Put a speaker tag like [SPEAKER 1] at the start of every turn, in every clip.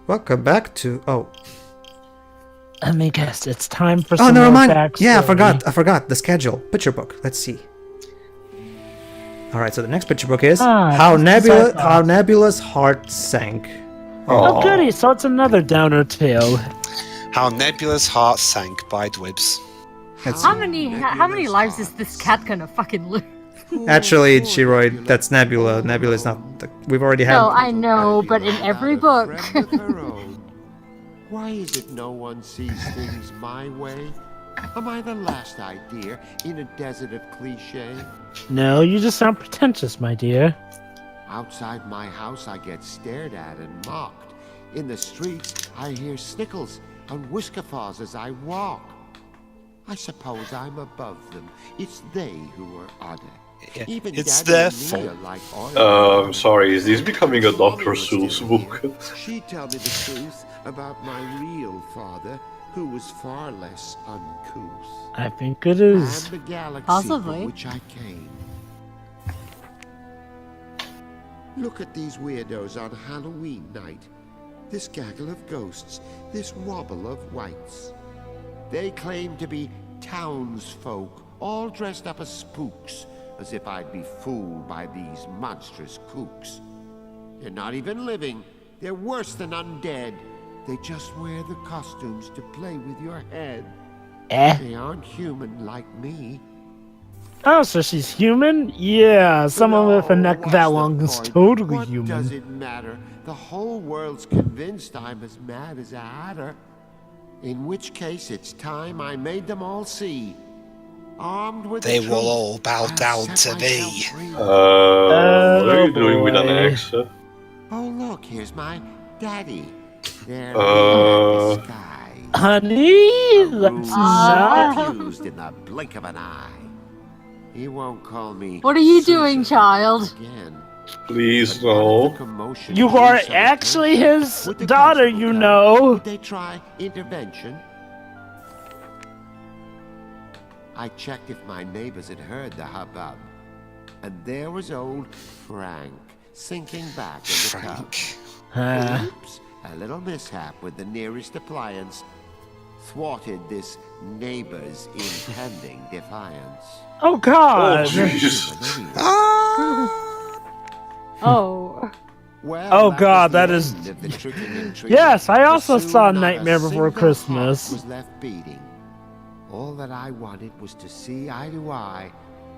[SPEAKER 1] Welcome back to... Oh.
[SPEAKER 2] Let me guess, it's time for
[SPEAKER 1] Oh,
[SPEAKER 2] some
[SPEAKER 1] never
[SPEAKER 2] more
[SPEAKER 1] mind.
[SPEAKER 2] backstory.
[SPEAKER 1] Yeah, I forgot. The schedule. Picture book. Let's see. Alright, so the next picture book is How Nebula's Heart Sank.
[SPEAKER 2] Oh, goody, so it's another downer tale.
[SPEAKER 3] How Nebula's Heart Sank by Dwibs.
[SPEAKER 4] How many lives is this cat gonna fucking lose?
[SPEAKER 1] Actually, Chiroid, that's Nebula. Nebula's not... We've already had...
[SPEAKER 4] No, I know, but in every book.
[SPEAKER 5] Why is it no one sees things my way? Am I the last idea in a desert of cliché?
[SPEAKER 2] No, you just sound pretentious, my dear.
[SPEAKER 5] Outside my house I get stared at and mocked. In the streets I hear snickles and whisker-faws as I walk. I suppose I'm above them. It's they who are odder. Even
[SPEAKER 3] it's
[SPEAKER 5] Daddy
[SPEAKER 3] their
[SPEAKER 5] and me
[SPEAKER 3] fault.
[SPEAKER 5] are like
[SPEAKER 6] sorry, is this becoming a Dr. Seuss book?
[SPEAKER 5] She tell me the truth about my real father, who was far less uncouth.
[SPEAKER 2] I think it is.
[SPEAKER 5] And the galaxy
[SPEAKER 4] Possibly.
[SPEAKER 5] from which I came. Look at these weirdos on Halloween night. This gaggle of ghosts, this wobble of whites. They claim to be townsfolk, all dressed up as spooks, as if I'd be fooled by these monstrous kooks. They're not even living. They're worse than undead. They just wear the costumes to play with your head. They aren't human like me.
[SPEAKER 2] Oh, so she's human? Yeah, someone with a neck that long is totally
[SPEAKER 5] What
[SPEAKER 2] human.
[SPEAKER 5] does it matter? The whole world's convinced I'm as mad as a hatter. In which case, it's time I made them all see. Armed with
[SPEAKER 3] They
[SPEAKER 5] the
[SPEAKER 3] will
[SPEAKER 5] truth,
[SPEAKER 3] all bow
[SPEAKER 5] I'll
[SPEAKER 3] down
[SPEAKER 5] set
[SPEAKER 3] to me.
[SPEAKER 5] myself free.
[SPEAKER 6] What are you doing with an
[SPEAKER 2] boy.
[SPEAKER 6] axe?
[SPEAKER 5] Oh, look, here's my daddy. There
[SPEAKER 6] Uh,
[SPEAKER 5] the sky.
[SPEAKER 2] Honey, that's not...
[SPEAKER 5] Used in the blink of an eye. He won't call me.
[SPEAKER 4] What are you doing,
[SPEAKER 5] Susan
[SPEAKER 4] child?
[SPEAKER 5] Again.
[SPEAKER 6] Please,
[SPEAKER 5] But what if
[SPEAKER 6] no.
[SPEAKER 5] the commotion
[SPEAKER 2] You
[SPEAKER 5] grew
[SPEAKER 2] are
[SPEAKER 5] so
[SPEAKER 2] actually
[SPEAKER 5] intense?
[SPEAKER 2] his
[SPEAKER 5] Would the
[SPEAKER 2] daughter,
[SPEAKER 5] constable
[SPEAKER 2] you
[SPEAKER 5] come?
[SPEAKER 2] know.
[SPEAKER 5] Would they try intervention? I checked if my neighbors had heard the hubbub. And there was old Frank sinking back in the tub.
[SPEAKER 3] Frank.
[SPEAKER 5] Oops, a little mishap with the nearest appliance thwarted this neighbor's impending defiance.
[SPEAKER 2] Oh,
[SPEAKER 6] Oh,
[SPEAKER 2] God.
[SPEAKER 6] jeez.
[SPEAKER 4] Oh.
[SPEAKER 5] Well,
[SPEAKER 2] Oh,
[SPEAKER 5] that
[SPEAKER 2] God,
[SPEAKER 5] was the
[SPEAKER 2] that is-
[SPEAKER 5] end of the tricking and treating.
[SPEAKER 2] Yes, I also
[SPEAKER 5] For
[SPEAKER 2] saw
[SPEAKER 5] soon not
[SPEAKER 2] Nightmare
[SPEAKER 5] a
[SPEAKER 2] Before
[SPEAKER 5] single
[SPEAKER 2] Christmas.
[SPEAKER 5] heart was left beating. All that I wanted was to see eye to eye.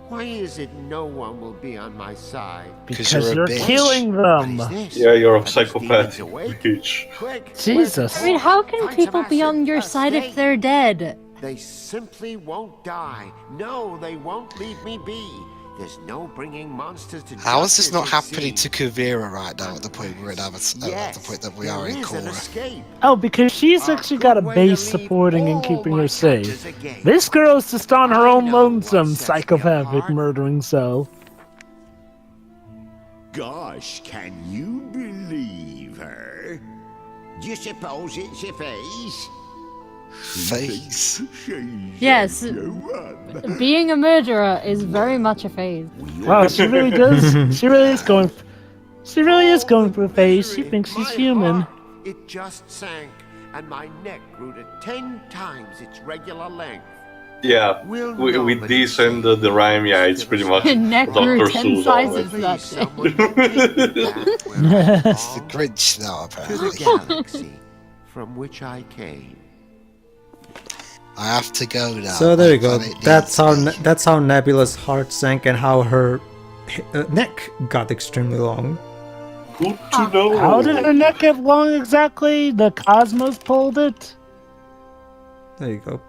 [SPEAKER 5] Why is it no one will be on my side?
[SPEAKER 2] Because
[SPEAKER 3] you're a
[SPEAKER 2] you're
[SPEAKER 3] bitch.
[SPEAKER 2] killing
[SPEAKER 5] What
[SPEAKER 2] them.
[SPEAKER 5] is this?
[SPEAKER 6] Yeah, you're
[SPEAKER 5] Are
[SPEAKER 6] a
[SPEAKER 5] these
[SPEAKER 6] psychopath,
[SPEAKER 5] demons awake?
[SPEAKER 6] bitch.
[SPEAKER 5] Quick,
[SPEAKER 2] Jesus.
[SPEAKER 4] I mean, how can
[SPEAKER 5] Find
[SPEAKER 4] people
[SPEAKER 5] some
[SPEAKER 4] be
[SPEAKER 5] acid.
[SPEAKER 4] on your side if
[SPEAKER 5] Escape.
[SPEAKER 4] they're dead?
[SPEAKER 5] They simply won't die. No, they won't leave me be. There's no bringing monsters to
[SPEAKER 3] How is this
[SPEAKER 5] justice,
[SPEAKER 3] not
[SPEAKER 5] it
[SPEAKER 3] happening to
[SPEAKER 5] seems.
[SPEAKER 3] Kuvira right now at the point we're in at the point that we are in
[SPEAKER 5] there is an
[SPEAKER 3] Korra?
[SPEAKER 5] escape.
[SPEAKER 2] Oh, because she's actually got a base supporting and keeping her safe. This girl's just on her own lonesome, psychopathic murdering so.
[SPEAKER 5] Gosh, can you believe her? Do you suppose it's a phase?
[SPEAKER 3] Face.
[SPEAKER 4] Yes. Being a murderer is very much a phase.
[SPEAKER 2] Wow, she really does. She really is going. She really is going for a phase. She thinks she's human.
[SPEAKER 5] It just sank, and my neck grew to 10 times its regular length.
[SPEAKER 6] Yeah, with this and the rhyme, yeah, it's pretty much
[SPEAKER 4] Your neck
[SPEAKER 6] Dr.
[SPEAKER 4] grew 10
[SPEAKER 6] Seuss
[SPEAKER 4] sizes
[SPEAKER 6] already.
[SPEAKER 4] that
[SPEAKER 5] Someone
[SPEAKER 4] day.
[SPEAKER 5] take me back where I
[SPEAKER 3] It's the
[SPEAKER 5] belong,
[SPEAKER 3] Grinch now,
[SPEAKER 5] to
[SPEAKER 3] apparently.
[SPEAKER 5] the galaxy from which I came.
[SPEAKER 3] I have to go now.
[SPEAKER 1] So there you go.
[SPEAKER 3] Planet needs me.
[SPEAKER 1] That's how Nebula's heart sank and how her neck got extremely long.
[SPEAKER 6] Good to know.
[SPEAKER 2] How did her neck get long exactly? The Cosmos pulled it?
[SPEAKER 1] There you go.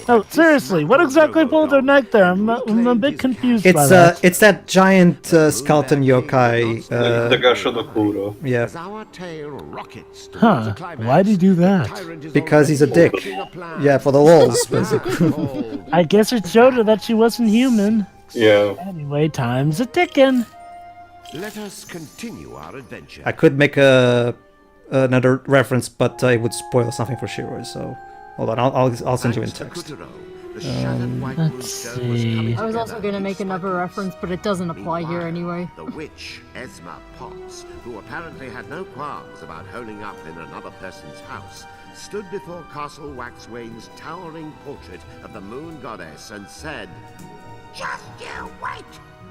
[SPEAKER 2] No, seriously, what exactly pulled her neck there? I'm a bit confused by that.
[SPEAKER 1] It's that giant skeleton yokai.
[SPEAKER 6] The Gashadokuro.
[SPEAKER 1] Yeah,
[SPEAKER 5] As our tail rockets towards
[SPEAKER 2] Huh,
[SPEAKER 5] the climax,
[SPEAKER 2] why'd he do
[SPEAKER 5] the
[SPEAKER 2] that?
[SPEAKER 5] tyrant is
[SPEAKER 1] because he's a
[SPEAKER 5] already
[SPEAKER 1] dick.
[SPEAKER 5] launching a plan.
[SPEAKER 1] Yeah, for the lols, basically.
[SPEAKER 5] Behold,
[SPEAKER 2] I guess it showed her that she wasn't human.
[SPEAKER 6] Yeah.
[SPEAKER 2] Anyway, time's a ticking.
[SPEAKER 5] let us continue our adventure.
[SPEAKER 1] I could make another reference, but I would spoil something for Shiro. So hold on, I'll send you in
[SPEAKER 5] Thanks to
[SPEAKER 1] text.
[SPEAKER 5] Kutaro, the shattered white
[SPEAKER 2] let's
[SPEAKER 5] moonstone was
[SPEAKER 2] see.
[SPEAKER 5] coming
[SPEAKER 4] I was also
[SPEAKER 5] together
[SPEAKER 4] going to
[SPEAKER 5] in
[SPEAKER 4] make another reference, but it doesn't apply here anyway.
[SPEAKER 5] The witch, Esma Potts, who apparently had no qualms about holding up in another person's house, stood before Castle Waxwane's towering portrait of the moon goddess and said, "Just you wait!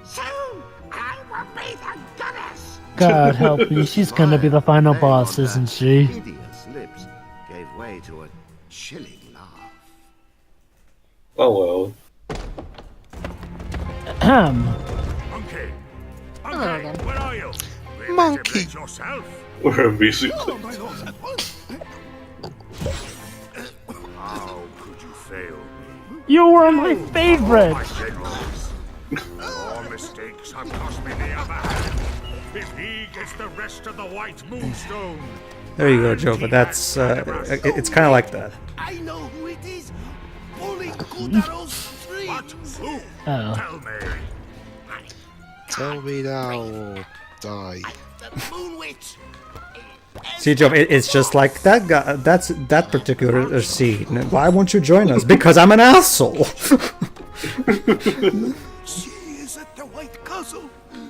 [SPEAKER 5] Soon I will be the goddess!"
[SPEAKER 2] God help me, she's gonna be the final boss, isn't she?
[SPEAKER 5] Hideous lips gave way to a chilling laugh.
[SPEAKER 6] Oh well.
[SPEAKER 2] Ahem.
[SPEAKER 7] Monkey!
[SPEAKER 4] Hello again.
[SPEAKER 7] Where are you?
[SPEAKER 3] Monkey.
[SPEAKER 7] Yourself?
[SPEAKER 6] We're basically.
[SPEAKER 7] How could you fail me?
[SPEAKER 2] You were my favorite!
[SPEAKER 7] My generals. Your mistakes have cost me the upper hand. If he gets the rest of the white moonstone.
[SPEAKER 1] There you go, Joe. But that's it's kind of like that.
[SPEAKER 7] I know who it is. Pulling Kutaro's tree. What? Who?
[SPEAKER 2] Oh.
[SPEAKER 7] Tell me.
[SPEAKER 3] Tell me now or die.
[SPEAKER 7] The Moon Witch.
[SPEAKER 1] See, Joe, it's just like that guy. That's that particular scene. Why won't you join us? Because I'm an asshole.
[SPEAKER 7] She is at the White Castle,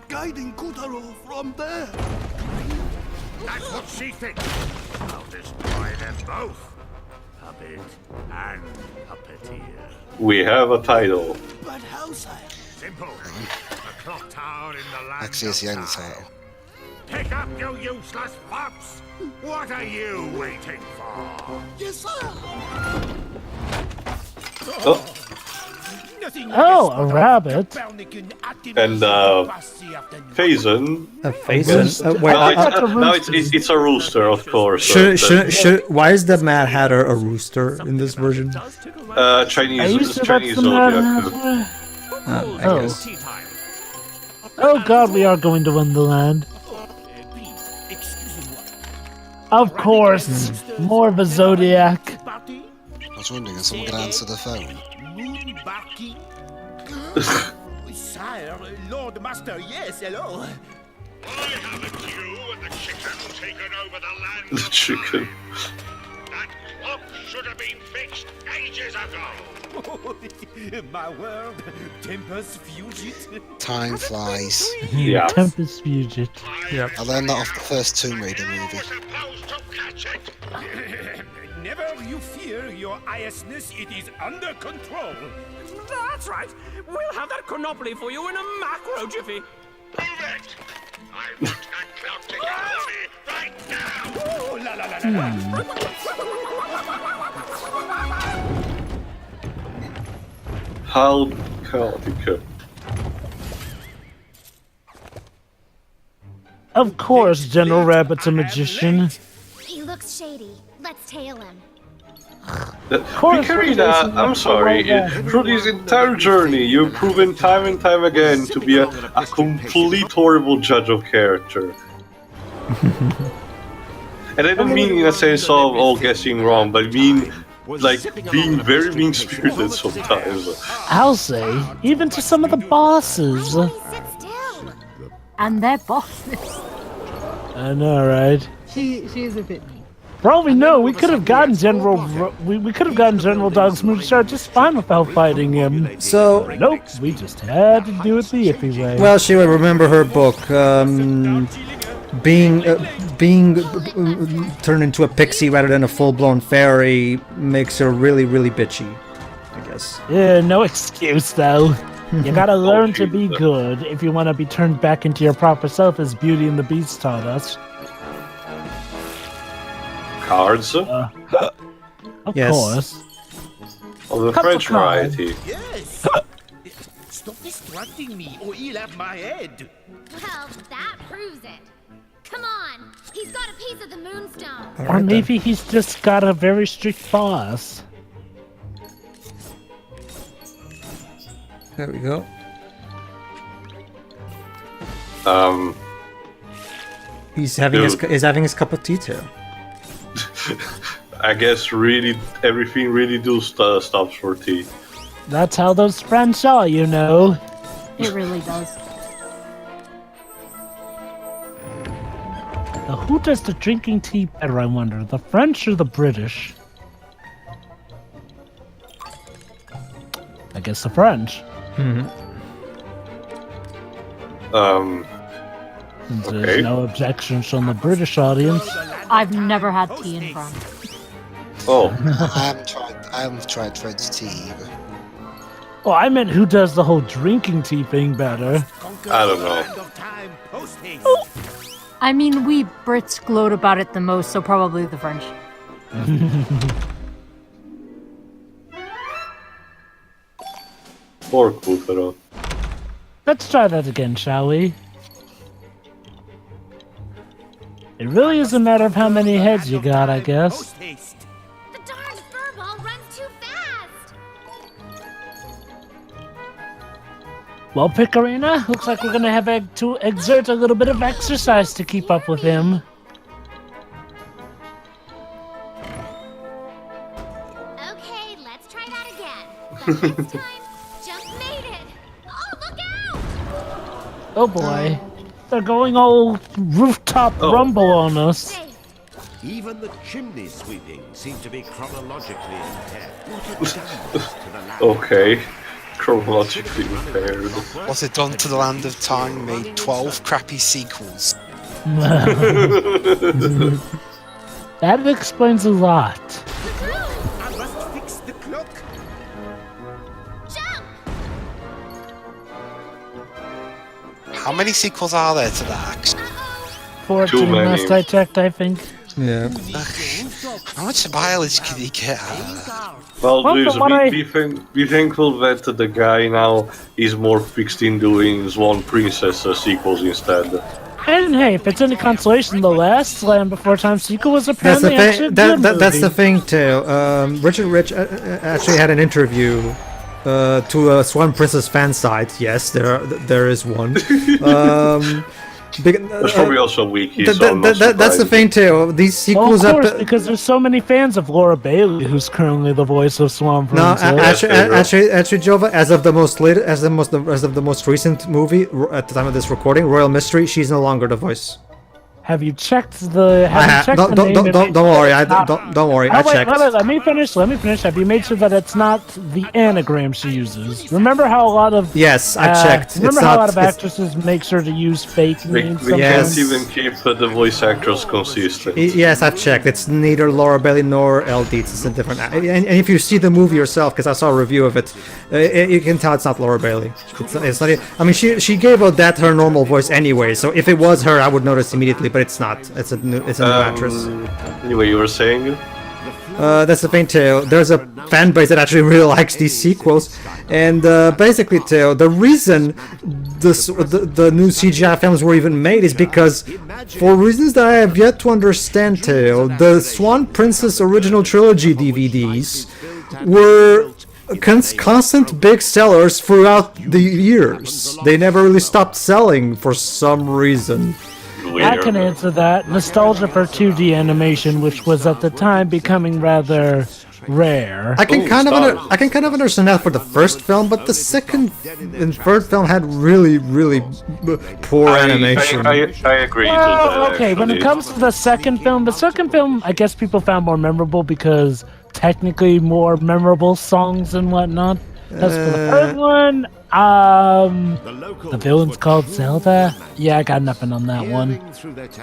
[SPEAKER 7] guiding Kutaro from there. That's what she thinks. I'll destroy them both. Puppet and Puppeteer.
[SPEAKER 6] We have a title.
[SPEAKER 7] But how, sire? Simple. A clock tower in the land
[SPEAKER 3] Actually, it's the
[SPEAKER 7] of
[SPEAKER 3] only
[SPEAKER 7] time.
[SPEAKER 3] title.
[SPEAKER 7] Pick up, you useless pups! What are you waiting for? Yes, sir.
[SPEAKER 6] Oh,
[SPEAKER 2] Oh, a rabbit.
[SPEAKER 6] and Faison.
[SPEAKER 1] A face? Wait,
[SPEAKER 6] Now it's a rooster, of course.
[SPEAKER 1] why is the Mad Hatter a rooster in this version?
[SPEAKER 2] Are you
[SPEAKER 6] Chinese
[SPEAKER 2] sure
[SPEAKER 6] Chinese
[SPEAKER 2] that's the Mad
[SPEAKER 6] zodiac.
[SPEAKER 2] Hatter?
[SPEAKER 1] I
[SPEAKER 2] Oh.
[SPEAKER 1] guess.
[SPEAKER 2] Oh god, we are going to win the land. Of course, more of a Zodiac.
[SPEAKER 3] I was wondering if someone could answer the phone.
[SPEAKER 7] Sire, Lord Master, yes, hello. Why haven't you and the chicken taken over the land?
[SPEAKER 6] The chicken.
[SPEAKER 7] That clock should have been fixed ages ago. My word, Tempest Fugit.
[SPEAKER 3] Time flies.
[SPEAKER 6] Yeah.
[SPEAKER 2] Tempest Fugit.
[SPEAKER 1] Yep.
[SPEAKER 3] I learned that off the first Tomb Raider movie.
[SPEAKER 7] Supposed to catch it. Never you fear, your iousness, it is under control.
[SPEAKER 8] That's right. We'll have that Chronopoli for you in a macro jiffy.
[SPEAKER 7] Prove it. I want that clock to get on me right now. Oh, la la la la la.
[SPEAKER 6] How chaotic.
[SPEAKER 2] Of course, General Rabbit's a magician.
[SPEAKER 9] He looks shady. Let's tail him.
[SPEAKER 6] Vicarina, I'm sorry. Through this entire journey, you've proven time and time again to be a complete horrible judge of character. And I don't mean in a sense of all guessing wrong, but I mean like being very mean-spirited sometimes.
[SPEAKER 2] I'll say, even to some of the bosses.
[SPEAKER 9] Sit still.
[SPEAKER 4] And their bosses.
[SPEAKER 2] I know, right?
[SPEAKER 4] She is a bit mean.
[SPEAKER 2] For all we know, we could have gotten General Dog's Moonshot just fine without fighting him.
[SPEAKER 1] So,
[SPEAKER 2] Nope, we just had to do it the iffy way.
[SPEAKER 1] well, she will remember her book. Being turned into a pixie rather than a full-blown fairy makes her really, really bitchy, I guess.
[SPEAKER 2] Yeah, no excuse though. You gotta learn to be good if you want to be turned back into your proper self, as Beauty and the Beast taught us.
[SPEAKER 6] Cards of
[SPEAKER 2] Of
[SPEAKER 1] Yes.
[SPEAKER 2] course.
[SPEAKER 6] the
[SPEAKER 2] Cup
[SPEAKER 6] French
[SPEAKER 2] of cards.
[SPEAKER 6] variety.
[SPEAKER 7] Yes. Stop distracting me, or he'll have my head.
[SPEAKER 9] Well, that proves it. Come on. He's got a piece of the moonstone.
[SPEAKER 2] Or
[SPEAKER 1] Alright then.
[SPEAKER 2] maybe he's just got a very strict boss.
[SPEAKER 1] There we go. He's having his cup of tea too.
[SPEAKER 6] I guess really everything really stops for tea.
[SPEAKER 2] That's how those French are, you know.
[SPEAKER 4] It really does.
[SPEAKER 2] Now, who does the drinking tea better, I wonder? The French or the British? guess the French. There's no objections from the British audience.
[SPEAKER 4] I've never had tea in France.
[SPEAKER 6] Oh.
[SPEAKER 3] I haven't tried French tea either.
[SPEAKER 2] Oh, I meant who does the whole drinking tea thing better.
[SPEAKER 6] I don't know.
[SPEAKER 4] I mean, we Brits gloat about it the most, so probably the French.
[SPEAKER 6] Poor Kutaro.
[SPEAKER 2] Let's try that again, shall we? It really is a matter of how many heads you got, I guess.
[SPEAKER 9] The darn furball runs too fast.
[SPEAKER 2] Well, Picarina, looks like we're gonna have to exert a little bit of exercise to keep up with him.
[SPEAKER 9] Okay, let's try that again. But this time, Jump made it. Oh, look out!
[SPEAKER 2] Oh boy. They're going all rooftop rumble on us.
[SPEAKER 7] Even the chimney sweeping seemed to be chronologically impaired. What a damage to the land.
[SPEAKER 6] Okay. Chronologically repaired.
[SPEAKER 3] What's it done to the Land of Time? Made 12 crappy sequels.
[SPEAKER 2] That explains a lot.
[SPEAKER 7] I must fix the clock.
[SPEAKER 9] Jump!
[SPEAKER 3] How many sequels are there to that?
[SPEAKER 2] 14 last I checked, I think.
[SPEAKER 1] Yeah.
[SPEAKER 3] How much mileage can you get out of that?
[SPEAKER 6] Well,
[SPEAKER 2] Well,
[SPEAKER 6] Blues,
[SPEAKER 2] from what
[SPEAKER 6] be thankful that the guy now is more fixed in doing Swan Princess sequels instead.
[SPEAKER 2] And hey, if it's any consolation, the last Land Before Time sequel was apparently actually a good
[SPEAKER 1] That's the
[SPEAKER 2] movie.
[SPEAKER 1] thing too. Richard Rich actually had an interview to a Swan Princess fan site. Yes, there is one.
[SPEAKER 6] There's probably also wiki, so I'm not
[SPEAKER 1] that's the
[SPEAKER 6] surprised.
[SPEAKER 1] thing too. These
[SPEAKER 2] Well,
[SPEAKER 1] sequels
[SPEAKER 2] of course, because there's so many fans of Laura Bailey, who's currently the voice of Swan
[SPEAKER 1] no,
[SPEAKER 2] Princess.
[SPEAKER 1] actually, Jova, as of the most recent movie at the time of this recording, Royal Mystery, she's no longer the voice.
[SPEAKER 2] Have you checked the?
[SPEAKER 1] Don't worry. Don't worry. I
[SPEAKER 2] Oh, wait,
[SPEAKER 1] checked.
[SPEAKER 2] wait, let me finish. Have you made sure that it's not the anagram she uses? Remember how a lot of
[SPEAKER 1] Yes, I've checked.
[SPEAKER 2] Remember
[SPEAKER 1] It's
[SPEAKER 2] how a
[SPEAKER 1] not-
[SPEAKER 2] lot of
[SPEAKER 1] it's-
[SPEAKER 2] actresses make sure to use fake
[SPEAKER 6] We
[SPEAKER 2] names?
[SPEAKER 1] Yes.
[SPEAKER 6] can't even keep the voice actors consistent.
[SPEAKER 1] Yes, I've checked. It's neither Laura Bailey nor LD. It's a different. And if you see the movie yourself, because I saw a review of it, you can tell it's not Laura Bailey. It's not. I mean, she gave out that her normal voice anyway. So if it was her, I would notice immediately. But it's not. It's a new actress.
[SPEAKER 6] Anyway, you were saying?
[SPEAKER 1] That's the thing too. There's a fan base that actually really likes these sequels, and basically too, the reason the new CGI films were even made is because, for reasons that I have yet to understand too, the Swan Princess original trilogy DVDs were constant big sellers throughout the years. They never really stopped selling for some reason.
[SPEAKER 2] I can answer that. Nostalgia for 2D animation, which was at the time becoming rather rare.
[SPEAKER 1] I can kind of understand that for the first film, but the second and third film had really poor animation.
[SPEAKER 6] I agree to
[SPEAKER 2] Well,
[SPEAKER 6] that.
[SPEAKER 2] okay, when it
[SPEAKER 6] actually.
[SPEAKER 2] comes to the second film, I guess people found more memorable because technically more memorable songs and whatnot. As for the third one, the villain's called Zelda. Yeah, I got nothing on that one.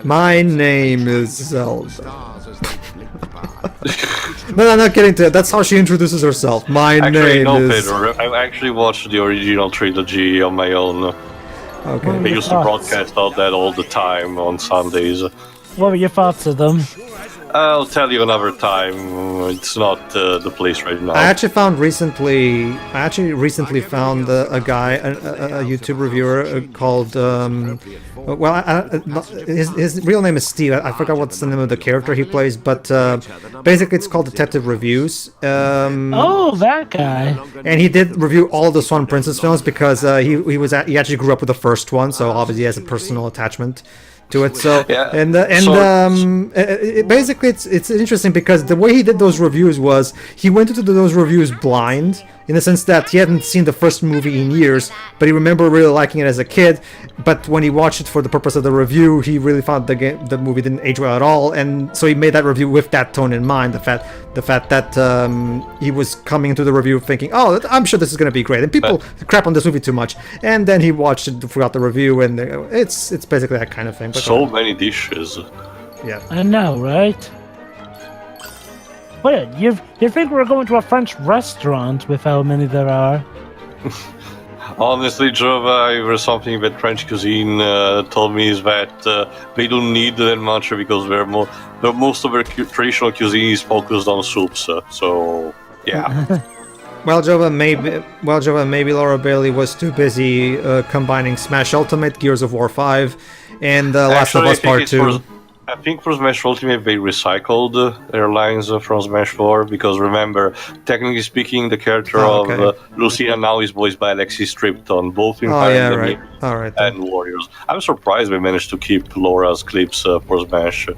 [SPEAKER 1] My name is Zelda. No, I'm not getting to it. That's how she introduces herself. My
[SPEAKER 6] Actually,
[SPEAKER 1] name
[SPEAKER 6] no,
[SPEAKER 1] is.
[SPEAKER 6] Pedro. I've actually watched the original trilogy on my own.
[SPEAKER 1] Okay.
[SPEAKER 6] They used to broadcast all that all the time on Sundays.
[SPEAKER 2] What were your thoughts of them?
[SPEAKER 6] I'll tell you another time. It's not the place right now.
[SPEAKER 1] I actually recently found a guy, a YouTube reviewer called. His real name is Steve. I forgot what's the name of the character he plays, but basically it's called Detective Reviews.
[SPEAKER 2] Oh, that guy.
[SPEAKER 1] And he did review all the Swan Princess films because he actually grew up with the first one, so obviously he has a personal attachment to it. So
[SPEAKER 6] Yeah,
[SPEAKER 1] basically it's interesting because the way he did those reviews was he went into those reviews blind, in the sense that he hadn't seen the first movie in years, but he remembered really liking it as a kid. But when he watched it for the purpose of the review, he really found the movie didn't age well at all, and so he made that review with that tone in mind. The fact that he was coming into the review thinking, "Oh, I'm sure this is going to be great," and people crap on this movie too much, and then he watched it throughout the review, and it's basically that kind of thing. But
[SPEAKER 6] so many dishes.
[SPEAKER 1] Yeah,
[SPEAKER 2] I know, right? Wait, you think we're going to a French restaurant with how many there are?
[SPEAKER 6] Honestly, Jova, there's something that French cuisine told me is that they don't need that much because most of their traditional cuisine is focused on soups. So, yeah.
[SPEAKER 1] Well, Jova, maybe Laura Bailey was too busy combining Smash Ultimate, Gears of War 5, and Last of Us Part 2.
[SPEAKER 6] I think for Smash Ultimate they recycled their lines from Smash 4 because remember, technically speaking, the character of Lucina now is voiced by Alexis Stripton, both in Fire Emblem and Warriors. I'm surprised they managed to keep Laura's clips for Smash.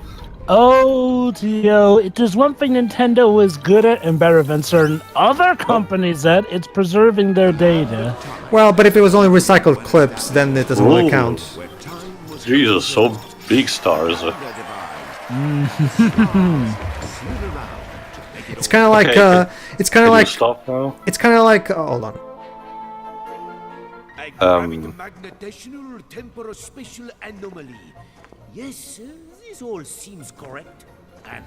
[SPEAKER 2] Oh, Tio, it is one thing Nintendo is good at and better than certain other companies at. It's preserving their data.
[SPEAKER 1] Well, but if it was only recycled clips, then it doesn't really count.
[SPEAKER 6] Jesus, so big stars.
[SPEAKER 1] It's kind of like hold on.
[SPEAKER 7] Magnetational temporospatial anomaly. Yes, this all seems correct. And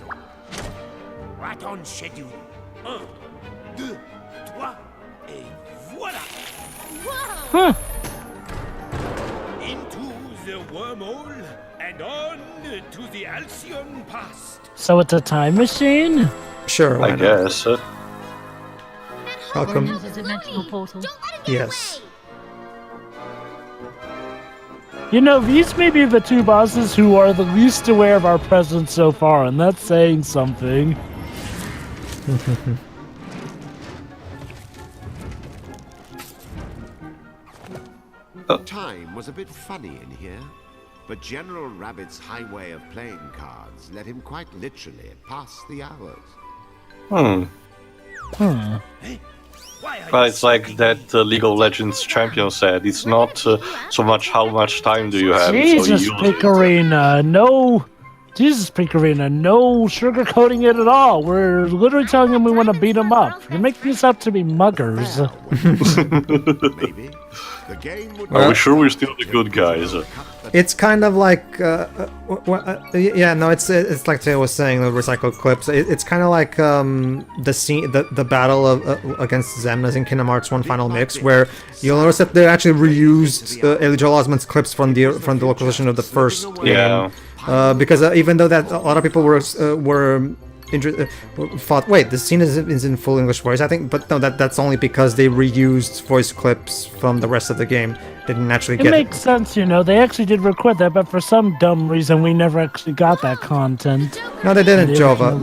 [SPEAKER 7] right on schedule. 1, 2, 3, et voilà.
[SPEAKER 9] Whoa!
[SPEAKER 7] Into the wormhole and on to the Alcyon past.
[SPEAKER 2] So it's a time machine?
[SPEAKER 1] Sure,
[SPEAKER 6] I guess.
[SPEAKER 1] Welcome.
[SPEAKER 4] There's a dimensional portal.
[SPEAKER 1] Yes.
[SPEAKER 2] You know, these may be the two bosses who are the least aware of our presence so far, and that's saying something.
[SPEAKER 5] Time was a bit funny in here, but General Rabbit's high way of playing cards let him quite literally pass the hours.
[SPEAKER 6] Well, it's like that League of Legends champion said, it's not so much how much time do you have,
[SPEAKER 2] Jesus, Picarina, no... Jesus, Picarina, no sugarcoating it at all. We're literally telling him we want to beat him up. You're making us out to be muggers.
[SPEAKER 5] Maybe. The game would
[SPEAKER 6] Are we sure we're still the good guys?
[SPEAKER 1] It's kind of like, yeah, no, it's like Taylor was saying, the recycled clips. It's kind of like the scene, the battle of against Xemnas in Kingdom Hearts 1 Final Mix, where you'll notice that they actually reused Eli Joel Osment's clips from the localization of the first game. Because even though that a lot of people were thought, wait, the scene is in full English voice, I think, but no, that's only because they reused voice clips from the rest of the game. They didn't actually get it.
[SPEAKER 2] It makes sense, you know, they actually did record that, but for some dumb reason we never actually got that content.
[SPEAKER 1] No, they didn't, Jova.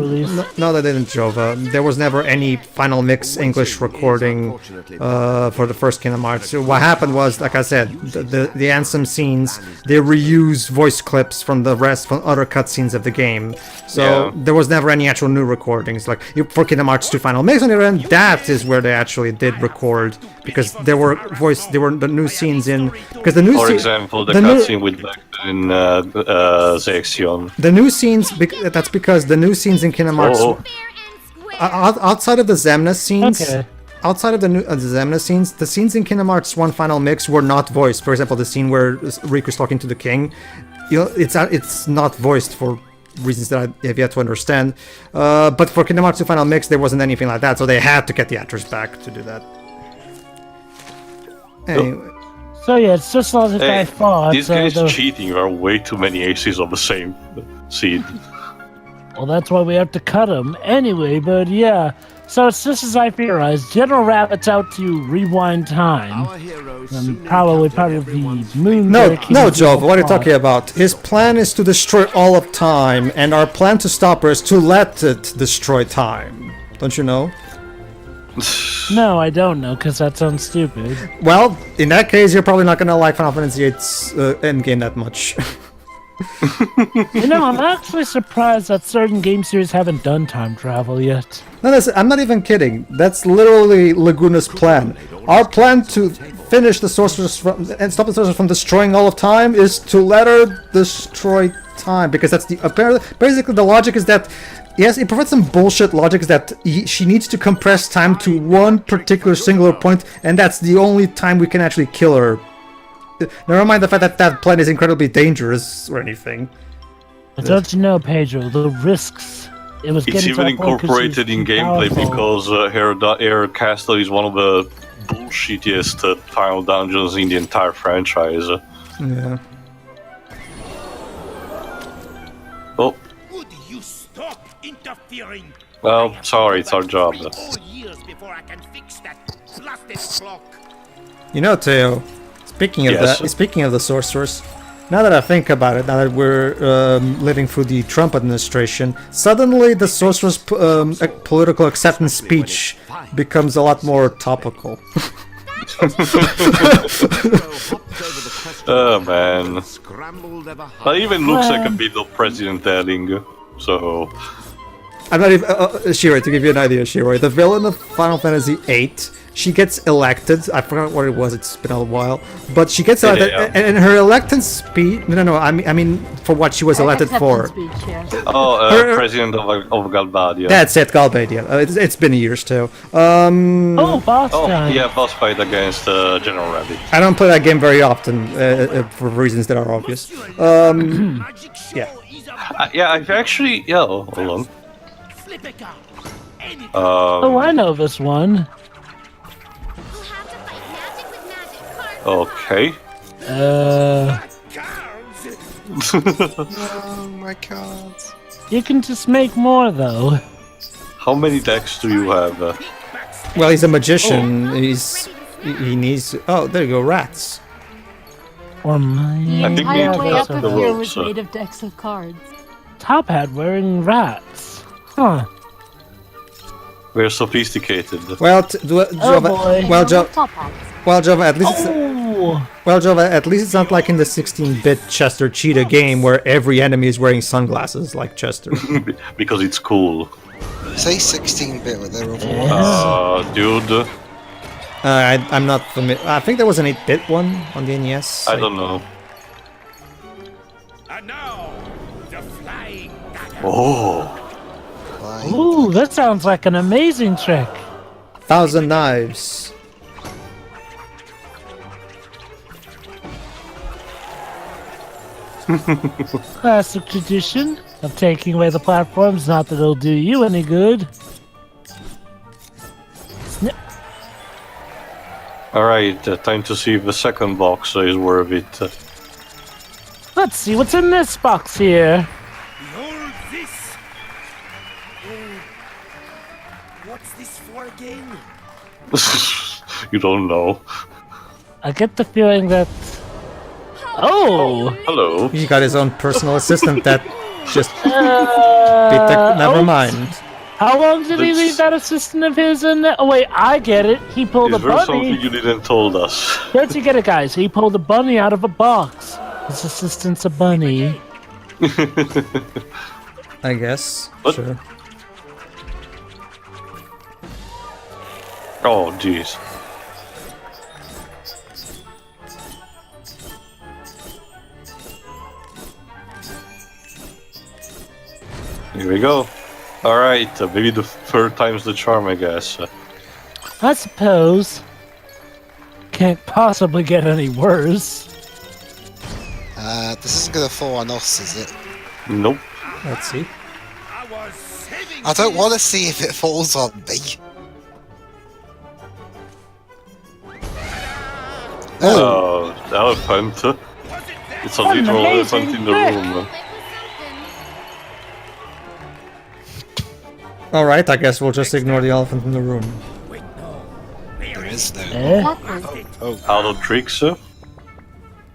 [SPEAKER 1] No, they didn't, Jova. There was never any Final Mix English recording for the first Kingdom Hearts. So what happened was, like I said, the Ansem scenes, they reused voice clips from the rest, from other cutscenes of the game. So there was never any actual new recordings. Like for Kingdom Hearts 2 Final Mix, on the other hand, that is where they actually did record, because there were the new scenes in, because the new
[SPEAKER 6] for example, the cutscene with in Zexion.
[SPEAKER 1] The new scenes, that's because the new scenes in Kingdom Hearts outside of the Xemnas scenes.
[SPEAKER 2] Okay.
[SPEAKER 1] Outside of the Xemnas scenes, the scenes in Kingdom Hearts 1 Final Mix were not voiced. For example, the scene where Riku's talking to the king, you know, it's not voiced for reasons that I have yet to understand. But for Kingdom Hearts 2 Final Mix, there wasn't anything like that, so they had to get the actors back to do that. Anyway.
[SPEAKER 2] So yeah, it's just as I thought.
[SPEAKER 6] This guy is cheating. There are way too many aces on the same seed.
[SPEAKER 2] Well, that's why we have to cut them. Anyway, but yeah. So it's just as I theorized. General Rabbit's out to rewind time. And probably part of the moon.
[SPEAKER 1] No, Jove, what are you talking about? His plan is to destroy all of time, and our plan to stop her is to let it destroy time. Don't you know?
[SPEAKER 2] No, I don't know, because that sounds stupid.
[SPEAKER 1] Well, in that case, you're probably not gonna like Final Fantasy VIII's endgame that much.
[SPEAKER 2] You know, I'm actually surprised that certain game series haven't done time travel yet.
[SPEAKER 1] No, I'm not even kidding. That's literally Laguna's plan. Our plan to finish the sorceress and stop the sorceress from destroying all of time is to let her destroy time, because that's the basically the logic is that. Yes, it provides some bullshit logic that she needs to compress time to one particular singular point, and that's the only time we can actually kill her. Never mind the fact that that plan is incredibly dangerous or anything.
[SPEAKER 2] But don't you know, Pedro, the risks.
[SPEAKER 6] It's even incorporated in gameplay because her castle is one of the bullshittiest final dungeons in the entire franchise.
[SPEAKER 1] Yeah.
[SPEAKER 6] Oh.
[SPEAKER 7] Would you stop interfering?
[SPEAKER 6] Well, sorry, it's our job.
[SPEAKER 7] Years before I can fix that blasted clock.
[SPEAKER 1] You know, Theo, speaking of the sorceress, now that I think about it, now that we're living through the Trump administration, suddenly the sorceress political acceptance speech becomes a lot more topical.
[SPEAKER 6] Oh man, that even looks like a bit of President Elling. So
[SPEAKER 1] I'm not even Shiro, to give you an idea, Shiro, the villain of Final Fantasy VIII, she gets elected. I forgot what it was. It's been a while, but she gets elected, and her elected speech. No. I mean, for what she was elected for.
[SPEAKER 4] Speech, yeah.
[SPEAKER 6] President of Galbadia.
[SPEAKER 1] That's it, Galbadia. It's been years too.
[SPEAKER 2] Boss time.
[SPEAKER 6] Yeah, boss fight against General Rabbit.
[SPEAKER 1] I don't play that game very often for reasons that are obvious. Yeah.
[SPEAKER 6] I've actually. Yeah, hold on.
[SPEAKER 2] I know this one.
[SPEAKER 6] Okay.
[SPEAKER 3] Oh my god.
[SPEAKER 2] You can just make more though.
[SPEAKER 6] How many decks do you have?
[SPEAKER 1] Well, he's a magician. He needs. Oh, there you go, rats.
[SPEAKER 2] Or mine.
[SPEAKER 6] I think we need to
[SPEAKER 4] way
[SPEAKER 6] cut
[SPEAKER 4] up
[SPEAKER 6] the
[SPEAKER 4] here
[SPEAKER 6] ropes.
[SPEAKER 4] was made of decks of cards.
[SPEAKER 2] Top Hat wearing rats. Huh.
[SPEAKER 6] We're sophisticated.
[SPEAKER 1] Well, Jova.
[SPEAKER 2] boy.
[SPEAKER 1] Well,
[SPEAKER 4] Top hats.
[SPEAKER 1] Jova. At least.
[SPEAKER 2] Oh.
[SPEAKER 1] Well, Jova. At least it's not like in the 16-bit Chester Cheetah game where every enemy is wearing sunglasses like Chester.
[SPEAKER 6] Because it's cool.
[SPEAKER 3] Say 16-bit with their other ones.
[SPEAKER 6] Dude.
[SPEAKER 1] I'm not familiar. I think there was an 8-bit one on the NES.
[SPEAKER 6] I don't know.
[SPEAKER 7] And now, the flying dagger.
[SPEAKER 6] Oh.
[SPEAKER 2] Ooh, that sounds like an amazing trick.
[SPEAKER 1] 1,000 knives.
[SPEAKER 2] Classic tradition of taking away the platforms, not that it'll do you any good. Snip.
[SPEAKER 6] Alright, time to see if the second box is worth it.
[SPEAKER 2] Let's see what's in this box here.
[SPEAKER 7] Behold this. What's this for again?
[SPEAKER 6] You don't know.
[SPEAKER 2] I get the feeling that... Oh!
[SPEAKER 6] Hello.
[SPEAKER 1] He got his own personal assistant that just... Never mind.
[SPEAKER 2] How long did he leave that assistant of his in there? Oh wait, I get it. He pulled a
[SPEAKER 6] Is there
[SPEAKER 2] bunny.
[SPEAKER 6] something you didn't told us?
[SPEAKER 2] Don't you get it, guys? He pulled a bunny out of a box. His assistant's a bunny.
[SPEAKER 1] I guess.
[SPEAKER 6] What?
[SPEAKER 1] Sure.
[SPEAKER 6] Oh, jeez. Here we go. Alright, maybe the third time's the charm, I guess.
[SPEAKER 2] I suppose. Can't possibly get any worse.
[SPEAKER 3] This isn't gonna fall on us, is it?
[SPEAKER 6] Nope.
[SPEAKER 1] Let's see.
[SPEAKER 3] I don't want to see if it falls on me.
[SPEAKER 6] Oh, elephant. It's a literal elephant in the room.
[SPEAKER 1] Alright, I guess we'll just ignore the elephant in the room.
[SPEAKER 3] There is no.
[SPEAKER 6] Out of tricks?
[SPEAKER 7] Am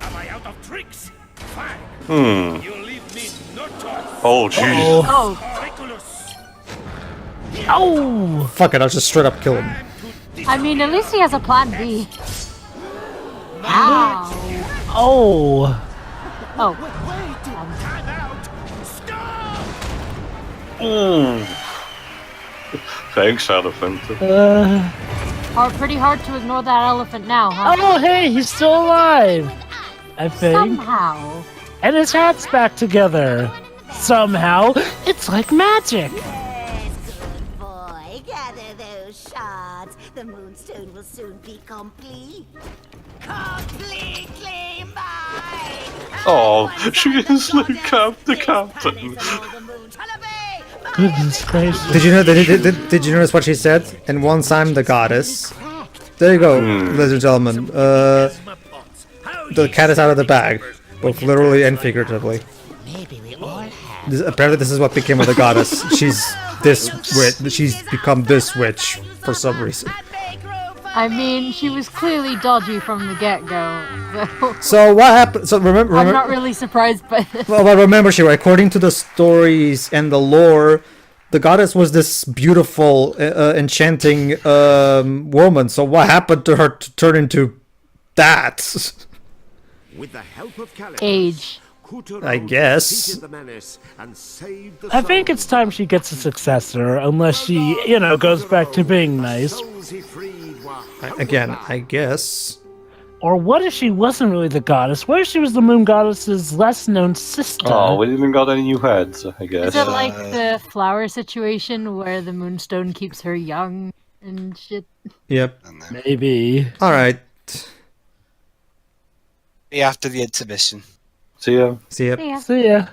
[SPEAKER 7] I out of tricks? Fine.
[SPEAKER 6] Hmm.
[SPEAKER 7] You leave me no choice.
[SPEAKER 6] Oh, jeez.
[SPEAKER 4] Oh,
[SPEAKER 7] Ridiculous.
[SPEAKER 2] Oh!
[SPEAKER 1] Fuck it, I'll just straight up kill him.
[SPEAKER 4] I mean, at least he has a plan B. Ow.
[SPEAKER 2] Oh!
[SPEAKER 4] Oh.
[SPEAKER 6] Thanks, elephant.
[SPEAKER 4] Pretty hard to ignore that elephant now, huh?
[SPEAKER 2] Oh, hey, he's still alive. I think.
[SPEAKER 4] Somehow.
[SPEAKER 2] And his hat's back together. Somehow. It's like magic.
[SPEAKER 9] Yes, good boy. Gather those shards. The moonstone will soon be complete. Completely mine!
[SPEAKER 6] Oh, she is like the captain.
[SPEAKER 2] Goodness gracious.
[SPEAKER 1] Did you know? Did you notice what she said? And once I'm the goddess. There you go, ladies and gentlemen. The cat is out of the bag, both literally and figuratively. Apparently, this is what became of the goddess. She's this witch. She's become this witch for some reason.
[SPEAKER 4] I mean, she was clearly dodgy from the get-go.
[SPEAKER 1] So what happened? So remember,
[SPEAKER 4] I'm not really surprised by this.
[SPEAKER 1] Well, but remember, Shira, according to the stories and the lore, the goddess was this beautiful, enchanting woman. So what happened to her to turn into that?
[SPEAKER 5] With the help of
[SPEAKER 4] Age.
[SPEAKER 1] I guess.
[SPEAKER 2] I think it's time she gets a successor, unless she, you know, goes back to being nice.
[SPEAKER 1] Again, I guess.
[SPEAKER 2] Or what if she wasn't really the goddess? What if she was the moon goddess's less-known sister?
[SPEAKER 6] Oh, we didn't got any new heads, I guess.
[SPEAKER 4] Is it like the flower situation where the moonstone keeps her young and shit?
[SPEAKER 1] Yep.
[SPEAKER 2] Maybe.
[SPEAKER 1] Alright.
[SPEAKER 3] After the intermission.
[SPEAKER 6] See ya.
[SPEAKER 1] See ya.
[SPEAKER 4] See ya.
[SPEAKER 2] See ya.